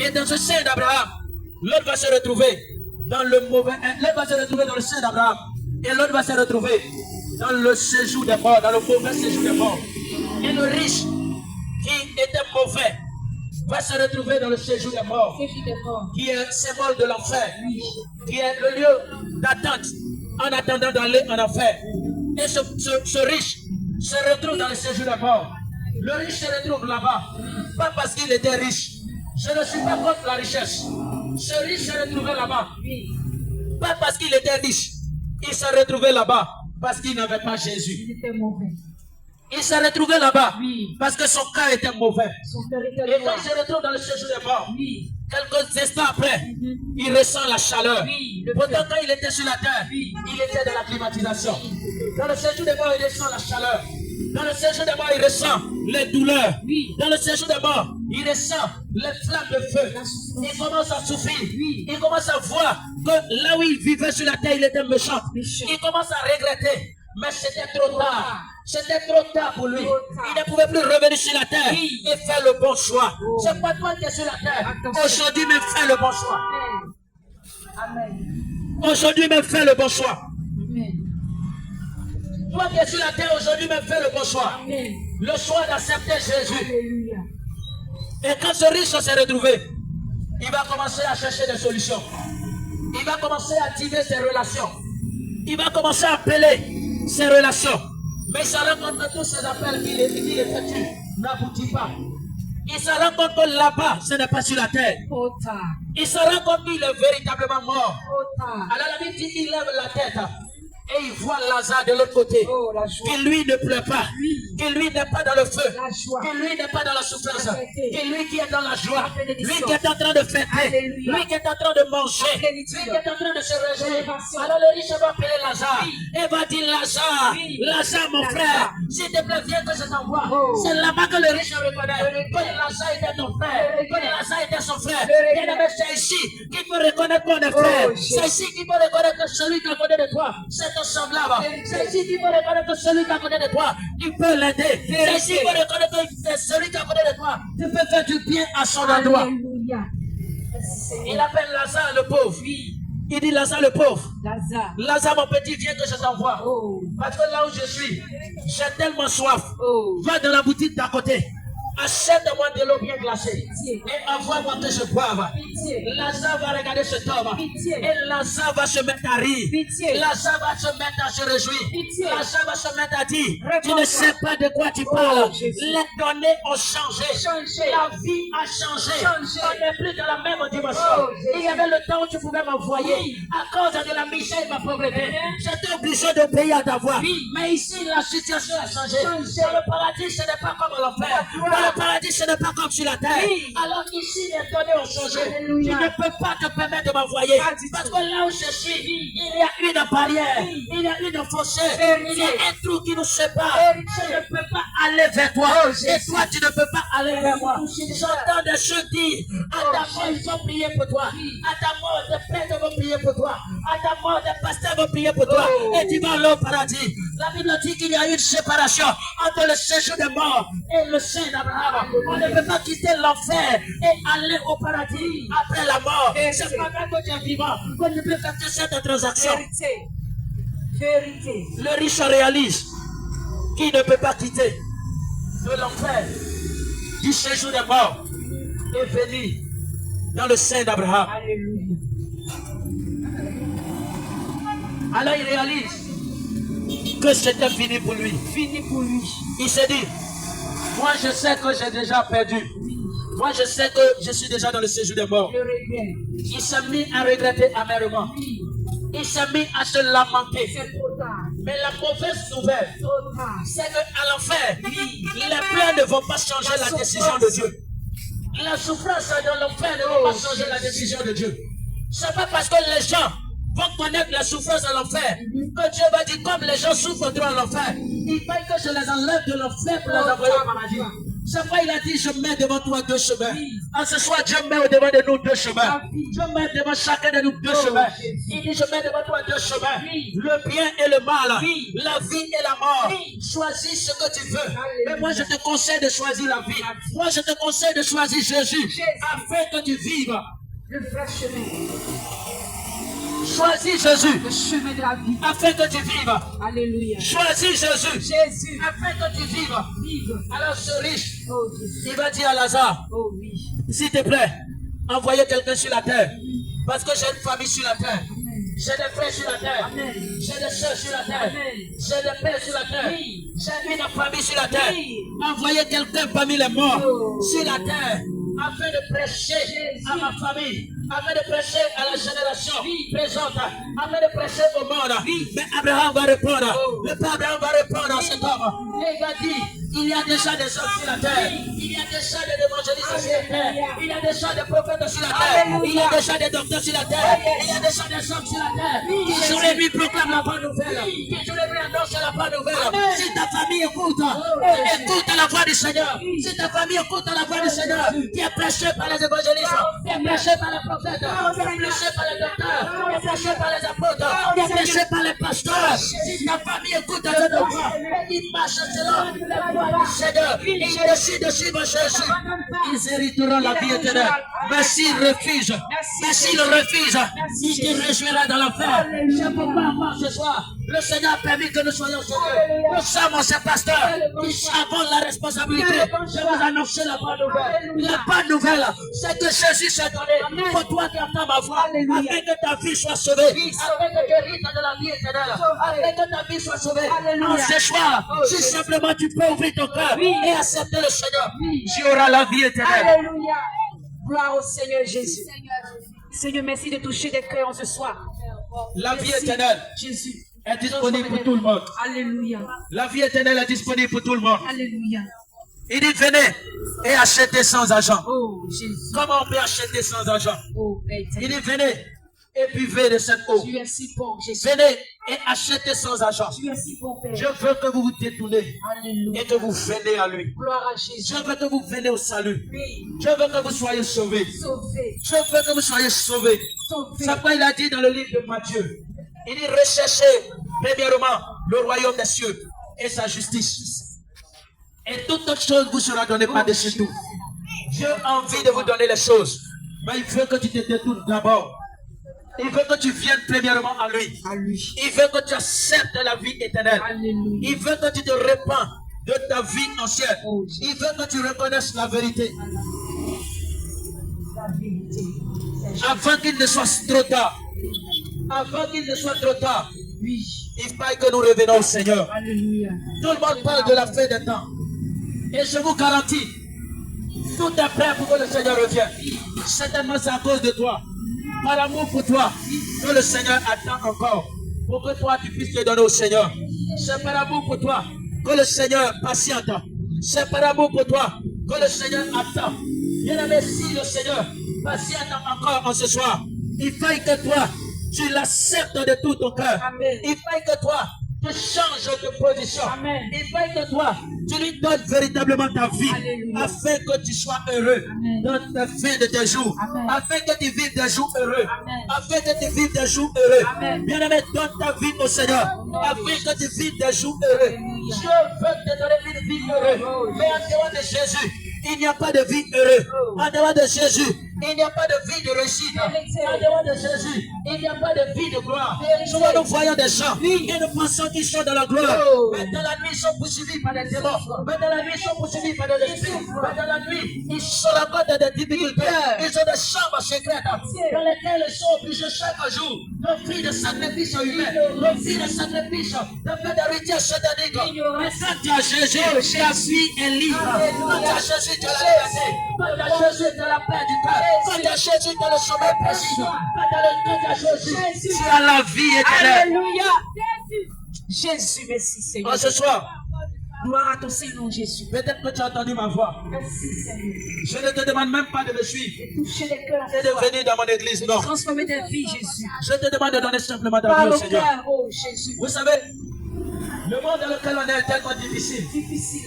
Et dans ce sein d'Abraham, l'autre va se retrouver dans le mauvais, l'autre va se retrouver dans le sein d'Abraham. Et l'autre va se retrouver dans le séjour des morts, dans le mauvais séjour des morts. Et le riche qui était mauvais va se retrouver dans le séjour des morts, qui est le symbole de l'enfer, qui est le lieu d'attente en attendant d'aller en enfer. Et ce riche se retrouve dans le séjour des morts. Le riche se retrouve là-bas, pas parce qu'il était riche. Je ne suis pas contre la richesse. Ce riche se retrouvait là-bas, pas parce qu'il était riche. Il se retrouvait là-bas parce qu'il n'avait pas Jésus. Il était mauvais. Il se retrouvait là-bas Oui. parce que son cœur était mauvais. Son cœur était Et quand noir. il se retrouve dans le séjour des morts, Oui. quelques instants après, il ressent la chaleur. Oui, le Pourtant, feu. quand il était sur la terre, Oui. il était dans la climatisation. Dans le séjour des morts, il ressent la chaleur. Dans le séjour des morts, il ressent les douleurs. Oui. Dans le séjour des morts, il ressent les flammes de feu. Il commence à souffrir. Oui. Il commence à voir que là où il vivait sur la terre, il était méchant. Méchant. Il commence à regretter. Mais c'était trop tard. C'était trop tard pour lui. Trop tard. Il ne pouvait plus revenir sur la terre Oui. et faire le bon choix. Oh. C'est pas toi qui es sur la terre. Attention. Aujourd'hui, même fais le bon choix. Amen. Aujourd'hui, même fais le bon choix. Amen. Toi qui es sur la terre, aujourd'hui, même fais le bon choix. Amen. Le choix d'accepter Jésus. Alléluia. Et quand ce riche s'est retrouvé, il va commencer à chercher des solutions. Il va commencer à activer ses relations. Il va commencer à appeler ses relations. Mais il se rend compte que tous ces appels qu'il effectue n'aboutissent pas. Il se rend compte que là-bas, ce n'est pas sur la terre. Trop tard. Il se rend compte qu'il est véritablement mort. Trop tard. Alors la Bible dit qu'il lève la tête et il voit Lazare de l'autre côté. Oh, la joie. Que lui ne pleure pas. Que lui n'est pas dans le feu. La joie. Que lui n'est pas dans la souffrance. La vérité. Que lui qui est dans la joie. La bénédiction. Lui qui est en train de fêter. Alléluia. Lui qui est en train de manger. La plénitude. Lui qui est en train de se réjouir. L'élévation. Alors le riche va appeler Lazare. Oui. Et va dire Lazare. Oui. Lazare mon Lazare. frère. S'il te plaît, viens que je t'envoie. Oh. C'est là-bas que le riche reconnaît. Que Lazare était ton frère. Que Lazare était son frère. Le Bien aimé, c'est ici qu'il peut reconnaître qu'on est frère. Jésus. C'est ici qu'il peut reconnaître que celui qui est à côté de toi, c'est ton semblable. C'est ici qu'il peut reconnaître que celui qui est à côté de toi, tu peux l'aider. C'est ici qu'il peut reconnaître que c'est celui qui est à côté de toi, tu peux faire du bien à son endroit. Alléluia. Merci Seigneur. Il appelle Lazare le pauvre. Il dit Lazare le pauvre. Lazare. Lazare mon petit, viens que je t'envoie. Oh. Parce que là où je suis, j'ai tellement soif. Oh. Va dans la boutique d'à côté. Achète-moi de l'eau bien glacée. Pitié. Et envoie-moi que je boive. Pitié. Lazare va regarder cet homme. Pitié. Et Lazare va se mettre à rire. Pitié. Lazare va se mettre à se réjouir. Pitié. Lazare va se mettre à dire, tu Réponds-moi. ne sais pas de quoi tu Oh, parles. Jésus. Les données ont changé. Changé. La vie a changé. Changé. On n'est plus dans la même dimension. Oh, Jésus. Il y avait le temps où tu pouvais m'envoyer. À cause de la misère et de ma pauvreté, j'étais obligé de payer à ta voix. Oui. Mais ici, la situation a changé. Changé. Dans le paradis, ce n'est pas comme l'enfer. La gloire. Dans le paradis, ce n'est pas comme sur la terre. Alors ici, les données ont changé. Tu ne peux pas te permettre de m'envoyer. Parce que là où je suis, il y a une barrière, il y a une fossée, il y a un trou qui nous sépare. Je ne peux pas aller vers toi. Et toi, tu ne peux pas aller vers moi. J'entends des choses dire, à ta mort, ils vont prier pour toi. À ta mort, des prêtres vont prier pour toi. À ta mort, des pasteurs vont prier pour toi. Et tu vas aller au paradis. La Bible dit qu'il y a une séparation entre le séjour des morts et le sein d'Abraham. On ne peut pas quitter l'enfer et aller au paradis après la mort. C'est pendant que tu es vivant qu'on ne peut faire que cette transaction. Vérité. Le riche réalise qu'il ne peut pas quitter de l'enfer du séjour des morts et venir dans le sein d'Abraham. Alléluia. Alors il réalise que c'était fini pour lui. Fini pour lui. Il se dit, moi je sais que j'ai déjà perdu. Moi je sais que je suis déjà dans le séjour des morts. Le regret. Il s'est mis à regretter amèrement. Il s'est mis à se lamenter. C'est trop tard. Mais la mauvaise nouvelle, Trop tard. c'est qu'à l'enfer, les plans ne vont pas changer la décision de Dieu. La souffrance dans l'enfer ne va pas changer la décision de Dieu. C'est pas parce que les gens vont connaître la souffrance dans l'enfer que Dieu va dire comme les gens souffrent trop dans l'enfer. Il faut que je les enlève de l'enfer pour les envoyer au paradis. C'est pourquoi il a dit, je mets devant toi deux chemins. En ce soir, Dieu met au-devant de nous deux chemins. Dieu met devant chacun de nous deux chemins. Il dit, je mets devant toi deux chemins. Le bien et le mal. La vie et la mort. Choisis ce que tu veux. Mais moi, je te conseille de choisir la vie. Moi, je te conseille de choisir Jésus. Afin que tu vives. Le vrai chemin. Choisis Jésus. Le chemin de la vie. Afin que tu vives. Alléluia. Choisis Jésus. Jésus. Afin que tu vives. Vive. Alors ce riche, Oh Jésus. il va dire à Lazare, Oh oui. s'il te plaît, envoyez quelqu'un sur la terre. Parce que j'ai une famille sur la terre. J'ai des frères sur la terre. Amen. J'ai des soeurs sur la terre. Amen. J'ai des pères sur la terre. Oui. J'ai une famille sur la terre. Oui. Envoyez quelqu'un parmi les morts Oh. sur la terre. Afin de prêcher à ma famille. Afin de prêcher à la génération présente. Afin de prêcher au monde. Mais Abraham va répondre. Le père Abraham va répondre à cet homme. Et il va dire, il y a déjà des hommes sur la terre. Il y a déjà des évangélistes sur la terre. Il y a déjà des prophètes sur la terre. Il y a déjà des docteurs sur la terre. Il y a déjà des hommes sur la terre. Qui jour et nuit proclament la bonne nouvelle. Qui jour et nuit annoncent la bonne nouvelle. Si ta famille écoute, écoute la voix du Seigneur. Si ta famille écoute la voix du Seigneur, qui est prêché par les évangélistes, qui est prêché par les prophètes, qui est prêché par les docteurs, qui est prêché par les apôtres, qui est prêché par les pasteurs. Si ta famille écoute cette voix, il marche selon la voix du Seigneur. Il décide de suivre Jésus. Ils hériteront la vie éternelle. Mais s'ils refusent, il te réjouira dans l'enfer. C'est pourquoi moi ce soir, le Seigneur a permis que nous soyons sauvés. Nous sommes ses pasteurs. Nous avons la responsabilité de vous annoncer la bonne nouvelle. La bonne nouvelle, c'est que Jésus s'est donné pour toi qui entends ma voix, afin que ta vie soit sauvée, afin que tu hérites de la vie éternelle, afin que ta vie soit sauvée. En ce soir, si simplement tu peux ouvrir ton cœur et accepter le Seigneur, tu auras la vie éternelle. Alléluia. Gloire au Seigneur Jésus. Seigneur, merci de toucher des cœurs en ce soir. La vie Merci, éternelle Jésus. est disponible pour tout le monde. Alléluia. La vie éternelle est disponible pour tout le monde. Alléluia. Il dit, venez et achetez sans argent. Oh Jésus. Comment on peut acheter sans argent? Oh Père Il éternel. dit, venez et buvez de cette eau. Tu es si bon, Jésus. Venez et achetez sans argent. Tu es si bon, Père. Je veux que vous vous détournez Alléluia. et que vous venez à lui. Gloire à Jésus. Je veux que vous venez au salut. Oui. Je veux que vous soyez sauvés. Sauvé. Je veux que vous soyez sauvés. Sauvé. C'est pourquoi il a dit dans le livre de Matthieu. Il dit, recherchez premièrement le royaume des cieux et sa justice. Et toute autre chose vous sera donnée par-dessus tout. Dieu a envie de vous donner les choses. Mais il veut que tu te détournes d'abord. Il veut que tu viennes premièrement à lui. À lui. Il veut que tu acceptes la vie éternelle. Alléluia. Il veut que tu te répands de ta vie ancienne. Oh, Jésus. Il veut que tu reconnaisses la vérité. La vérité. Avant qu'il ne soit trop tard. Avant qu'il ne soit trop tard. Oui. Il faut que nous revenons au Seigneur. Alléluia. Tout le monde parle de la fin des temps. Et je vous garantis, tout est prêt pour que le Seigneur revienne. Certainement c'est à cause de toi. Par amour pour toi, que le Seigneur attend encore. Pour que toi tu puisses te donner au Seigneur. C'est par amour pour toi que le Seigneur patiente. C'est par amour pour toi que le Seigneur attend. Bien-aimé, si le Seigneur patiente encore en ce soir, il faille que toi, tu l'acceptes de tout ton cœur. Amen. Il faille que toi, tu changes de position. Amen. Il faille que toi, tu lui donnes véritablement ta vie. Alléluia. Afin que tu sois heureux Amen. dans la fin de tes jours. Amen. Afin que tu vives des jours heureux. Amen. Afin que tu vives des jours heureux. Amen. Bien-aimé, donne ta vie au Seigneur. Afin que tu vives des jours heureux. Alléluia. Dieu veut te donner une vie heureuse. Mais en dehors de Jésus, il n'y a pas de vie heureuse. En dehors de Jésus, il n'y a pas de vie de réussite. En dehors de Jésus, il n'y a pas de vie de gloire. Souvent nous voyons des gens et nous pensons qu'ils sont dans la gloire. Mais dans la nuit, ils sont poursuivis par des démons. Mais dans la nuit, ils sont poursuivis par des esprits. Mais dans la nuit, ils sont rencontrés des difficultés. Ils ont des chambres secrètes dans lesquelles ils sont obligés chaque jour d'offrir des sacrifices humains, d'offrir des sacrifices, de faire des rituels sataniques. Mais quand tu as Jésus, ta vie est libre. Quand tu as Jésus, tu as la liberté. Quand tu as Jésus, tu as la paix du cœur. Quand tu as Jésus, tu as le sommeil paisible. Quand tu as Jésus, tu as la vie éternelle. Alléluia. Jésus, merci Seigneur. En ce soir, Gloire à ton Seigneur Jésus. peut-être que tu as entendu ma voix. Merci Seigneur. Je ne te demande même pas de me suivre Toucher les cœurs. et de venir dans mon église. Non. Transformer ta vie, Jésus. Je te demande de donner simplement ta vie Parle au au Seigneur. cœur, oh Jésus. Vous savez, le monde dans lequel on est tellement difficile. Difficile.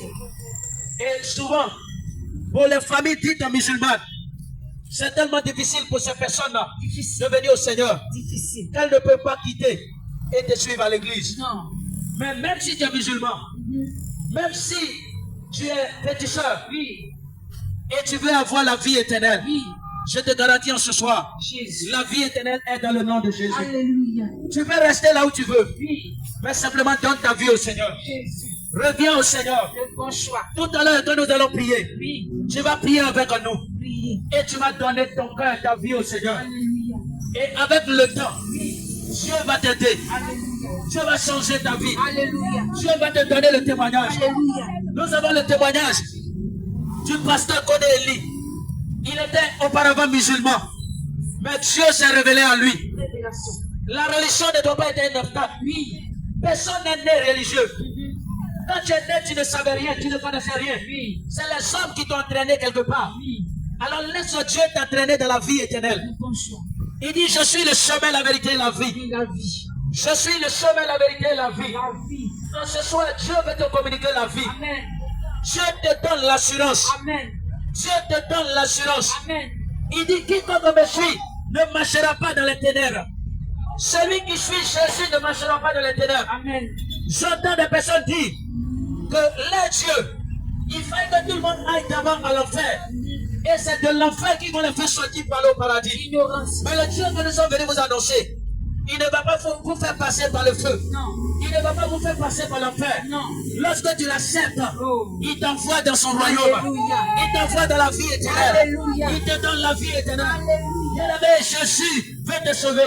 Et souvent, pour les familles dites musulmanes, c'est tellement difficile pour ces personnes-là Difficile. de venir au Seigneur Difficile. qu'elles ne peuvent pas quitter et te suivre à l'église. Non. Mais même si tu es musulman, même si tu es pétisseur, Oui. et tu veux avoir la vie éternelle, Oui. je te garantis en ce soir, Jésus. la vie éternelle est dans le nom de Jésus. Alléluia. Tu peux rester là où tu veux, Oui. mais simplement donne ta vie au Seigneur. Jésus. Reviens au Seigneur. Le bon choix. Tout à l'heure, quand nous allons prier, Oui. tu vas prier avec nous Priez. et tu vas donner ton cœur, ta vie au Seigneur. Alléluia. Et avec le temps, Oui. Dieu va t'aider. Alléluia. Dieu va changer ta vie. Alléluia. Dieu va te donner le témoignage. Alléluia. Nous avons le témoignage du pasteur Kodé Eli. Il était auparavant musulman, mais Dieu s'est révélé à lui. Révélation. La religion ne doit pas être un obstacle. Oui. Personne n'est né religieux. Quand tu es né, tu ne savais rien, tu ne connaissais rien. Oui. C'est les hommes qui t'ont entraîné quelque part. Oui. Alors laisse Dieu t'entraîner dans la vie éternelle. Le bon choix. Il dit, je suis le chemin, la vérité et la vie. Oui, la vie. Je suis le chemin, la vérité et la vie. La vie. En ce soir, Dieu veut te communiquer la vie. Amen. Dieu te donne l'assurance. Amen. Dieu te donne l'assurance. Amen. Il dit, quiconque me suit ne marchera pas dans les ténèbres. Celui qui suit Jésus ne marchera pas dans les ténèbres. Amen. J'entends des personnes dire que les dieux, il faut que tout le monde aille d'abord à l'enfer. Et c'est de l'enfer qui vont les faire sortir par le paradis. Ignorance. Mais le Dieu que nous sommes venus vous annoncer, il ne va pas vous faire passer par le feu. Non. Il ne va pas vous faire passer par l'enfer. Non. Lorsque tu l'acceptes, Oh. il t'envoie dans son royaume. Alléluia. Il t'envoie dans la vie éternelle. Alléluia. Il te donne la vie éternelle. Alléluia. Bien-aimé, Jésus veut te sauver.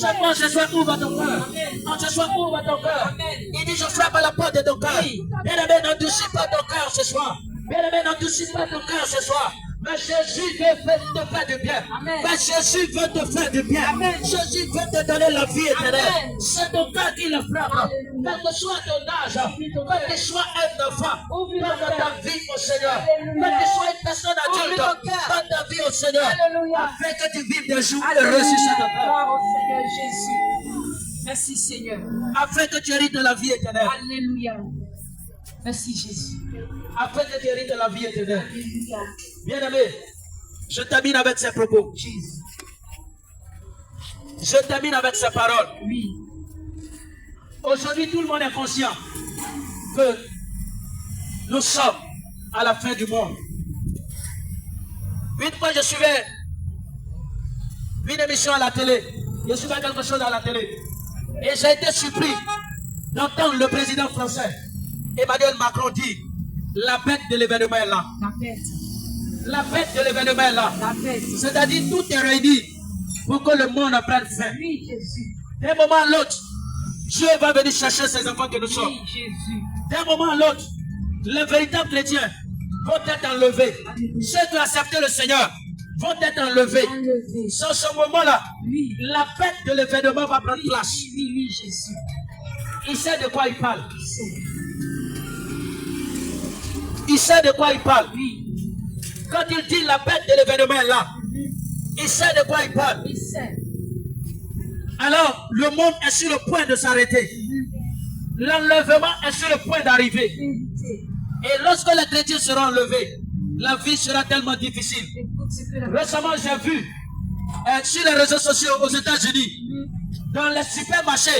Chaque fois, ce soir, ouvre ton cœur. En ce soir, ouvre ton cœur. Amen. Il dit, je frappe à la porte de ton cœur. Bien-aimé, n'endurcis pas ton cœur ce soir. Bien-aimé, n'endurcis pas ton cœur ce soir. Mais Jésus veut te faire du bien. Amen. Mais Jésus veut te faire du bien. Amen. Jésus veut te donner la vie éternelle. Amen. C'est ton cœur qui le frappe. Alléluia. Quel que soit ton âge, que tu sois un enfant, Ouvre donne ton ta cœur. vie au Seigneur. Alléluia. Que tu sois une personne Ouvre adulte, ton cœur. donne ta vie au Seigneur. Alléluia. Afin que tu vives des jours Alléluia. heureux sur cette terre. Gloire au Seigneur Jésus. Merci Seigneur. Afin que tu hérites de la vie éternelle. Alléluia. Merci Jésus. Afin que tu hérites de la vie éternelle. Alléluia. Bien-aimé, je termine avec ces propos. Jésus. Je termine avec ces paroles. Oui. Aujourd'hui, tout le monde est conscient que nous sommes à la fin du monde. Une fois, je suivais une émission à la télé. Je suivais quelque chose à la télé. Et j'ai été surpris d'entendre le président français, Emmanuel Macron, dire la bête de l'événement est là. La fête. La bête de l'événement est là. La fête. C'est-à-dire, tout est réuni pour que le monde prenne fin. Oui, Jésus. D'un moment à l'autre, Dieu va venir chercher ses enfants que nous sommes. Oui, Jésus. D'un moment à l'autre, les véritables chrétiens vont être enlevés. Ceux qui ont accepté le Seigneur vont être enlevés. Enlevé. Sans ce moment-là, Oui. la fête de l'événement va prendre place. Oui, oui, Jésus. Il sait de quoi il parle. C'est- Il sait de quoi il parle. Oui. Quand il dit la bête de l'événement est là, il sait de quoi il parle. Il sait. Alors, le monde est sur le point de s'arrêter. L'enlèvement est sur le point d'arriver. Et lorsque les chrétiens seront enlevés, la vie sera tellement difficile. Récemment, j'ai vu sur les réseaux sociaux aux États-Unis, dans les supermarchés,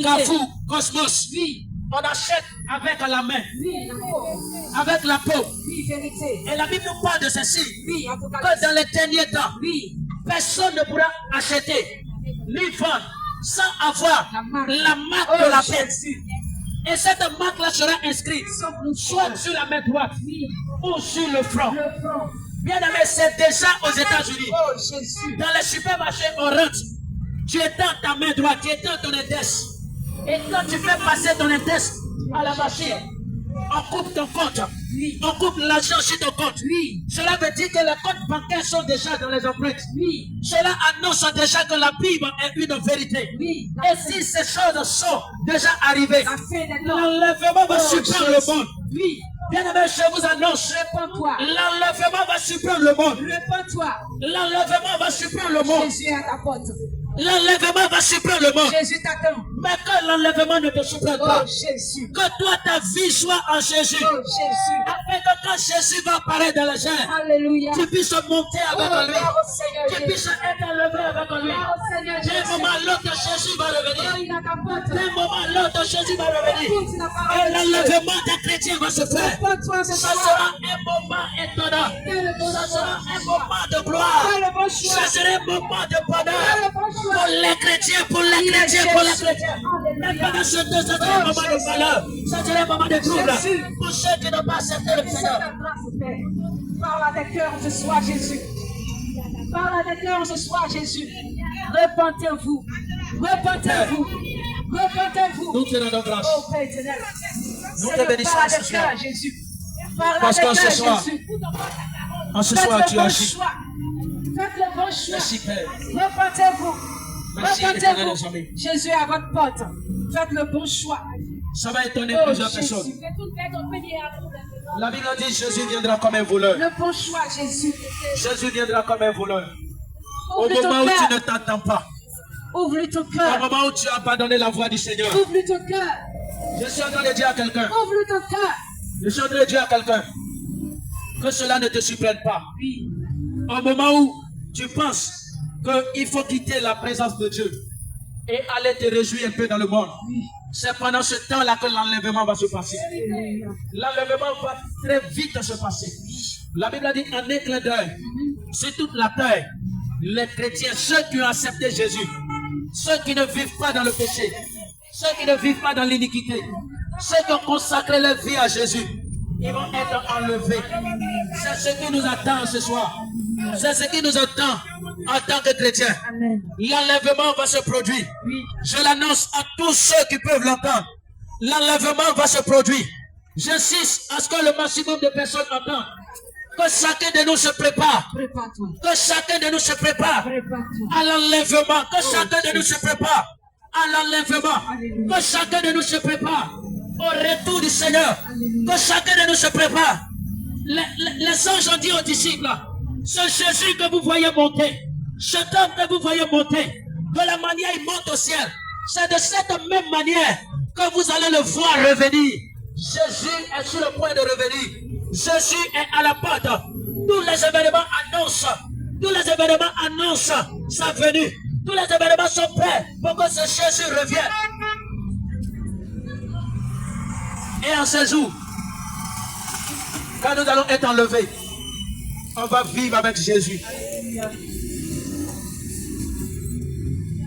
Carrefour, Cosmos, on achète avec la main, avec la peau. Et la Bible nous parle de ceci, que dans les derniers temps, personne ne pourra acheter ni vendre sans avoir la marque de la bête. Et cette marque-là sera inscrite soit sur la main droite ou sur le front. Bien aimé, c'est déjà aux États-Unis. Dans les supermarchés, on rentre. Tu étends ta main droite, tu étends ton index. Et quand tu fais passer ton index à la machine, on coupe ton compte. On coupe l'argent sur ton compte. Cela veut dire que les comptes bancaires sont déjà dans les empreintes. Cela annonce déjà que la Bible est une vérité. Et si ces choses sont déjà arrivées, l'enlèvement va surprendre le monde. Bien aimé, je vous annonce, l'enlèvement va surprendre le monde. L'enlèvement va surprendre le monde. Jésus est à ta porte. L'enlèvement va surprendre le monde. Jésus t'attend. Mais que l'enlèvement ne te surprenne pas. Jésus. Que toi, ta vie soit en Jésus. Jésus. Afin que quand Jésus va apparaître dans les airs, Alléluia. tu puisses monter avec lui. Seigneur Tu puisses être enlevé avec lui. Seigneur D'un moment à l'autre, Jésus va revenir. il est à ta porte. D'un moment à l'autre, Jésus va revenir. Écoute la Et parole de Dieu. l'enlèvement des chrétiens va se faire. Réponds-toi ce Ça soir. sera un moment étonnant. Ça sera un moment de gloire. Fais le bon choix. Ça sera un moment de Fais bonheur. le bon choix. Pour les chrétiens, pour les chrétiens, pour les chrétiens. Mais pendant ce temps, ça sera un moment de malheur. Ça sera un moment de trouble. Pour ceux qui n'ont pas accepté le Seigneur. Parle à des cœurs ce soir, Jésus. Parle à des cœurs ce soir, Jésus. Repentez-vous. Repentez-vous. Repentez-vous. Nous te rendons grâce. Oh Père éternel. Nous te Seigneur, bénissons parle à ce des soir. cœurs, Jésus. Parle à Parce des qu'en ce cœurs, soir, Jésus. En ce Faites soir, le tu bon agis. choix. Faites le bon choix. Merci, Père. Repentez-vous. Merci, éternel Repentez-vous. ami. Jésus est à votre porte. Faites le bon choix. Ça va étonner Oh, plusieurs Jésus. personnes. La Bible dit Jésus viendra comme un voleur. Le bon choix, Jésus. Jésus viendra comme un voleur. Au Ouvre moment ton où tu ne cœur. t'entends pas. Ouvre ton Au cœur. moment où tu as abandonné la voix du Seigneur. Ouvre ton cœur. Je suis en train de dire à quelqu'un. Ouvre ton cœur. Je suis en train de dire à quelqu'un. Que cela ne te surprenne pas. Oui. Au moment où tu penses qu'il faut quitter la présence de Dieu et aller te réjouir un peu dans le monde. C'est pendant ce temps-là que l'enlèvement va se passer. L'enlèvement va très vite se passer. La Bible a dit en un clin d'œil, sur toute la terre, les chrétiens, ceux qui ont accepté Jésus, ceux qui ne vivent pas dans le péché, ceux qui ne vivent pas dans l'iniquité, ceux qui ont consacré leur vie à Jésus, ils vont être enlevés. C'est ce qui nous attend ce soir. C'est ce qui nous attend en tant que chrétiens. Amen. L'enlèvement va se produire. Oui. Je l'annonce à tous ceux qui peuvent l'entendre. L'enlèvement va se produire. J'insiste à ce que le maximum de personnes entendent. Que chacun de nous se prépare. Prépare-toi. Que chacun de nous se prépare Prépare-toi. à l'enlèvement. Que chacun de nous se prépare à l'enlèvement. Que chacun de nous se prépare au retour du Seigneur. Que chacun de nous se prépare. Les anges ont dit aux disciples, ce Jésus que vous voyez monter, cet homme que vous voyez monter, de la manière il monte au ciel, c'est de cette même manière que vous allez le voir revenir. Jésus est sur le point de revenir. Jésus est à la porte. Tous les événements annoncent sa venue. Tous les événements sont prêts pour que ce Jésus revienne. Et en ce jour, quand nous allons être enlevés, on va vivre avec Jésus.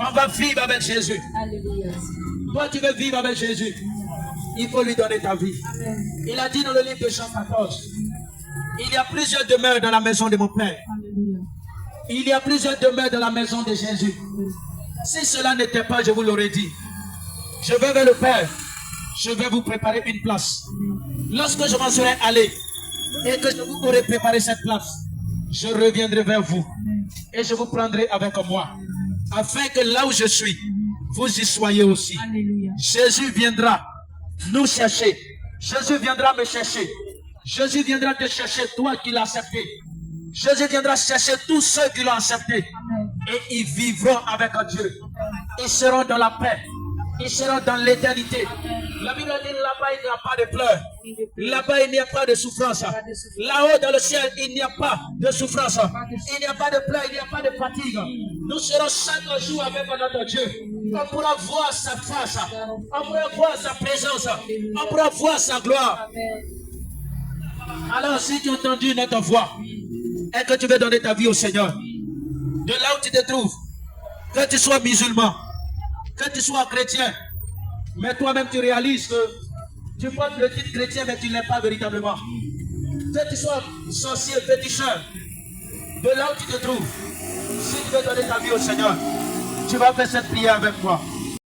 On va vivre avec Jésus. Alléluia. Toi, tu veux vivre avec Jésus. Il faut lui donner ta vie. Il a dit dans le livre de Jean 14, il y a plusieurs demeures dans la maison de mon Père. Alléluia. Il y a plusieurs demeures dans la maison de Jésus. Si cela n'était pas, je vous l'aurais dit. Je vais vers le Père. Je vais vous préparer une place. Lorsque je m'en serai allé et que je vous aurai préparé cette place, je reviendrai vers vous et je vous prendrai avec moi, afin que là où je suis, vous y soyez aussi. Alléluia. Jésus viendra nous chercher. Jésus viendra me chercher. Jésus viendra te chercher, toi qui l'as accepté. Jésus viendra chercher tous ceux qui l'ont accepté. Amen. Et ils vivront avec Dieu. Ils seront dans la paix. Ils seront dans l'éternité. La Bible dit là-bas, il n'y a pas de pleurs. Là-bas, il n'y a pas de souffrance. Là-haut, dans le ciel, il n'y a pas de souffrance. Il n'y a pas de pleurs, il n'y a pas de fatigue. Nous serons chaque jour avec notre Dieu. On pourra voir sa face. On pourra voir sa présence. On pourra voir sa gloire. Amen. Alors, si tu as entendu notre voix et que tu veux donner ta vie au Seigneur, de là où tu te trouves, que tu sois musulman, que tu sois chrétien, mais toi-même tu réalises que tu portes le titre chrétien mais tu ne l'es pas véritablement. Que tu sois sorcier, féticheur, de là où tu te trouves, si tu veux donner ta vie au Seigneur, tu vas faire cette prière avec moi.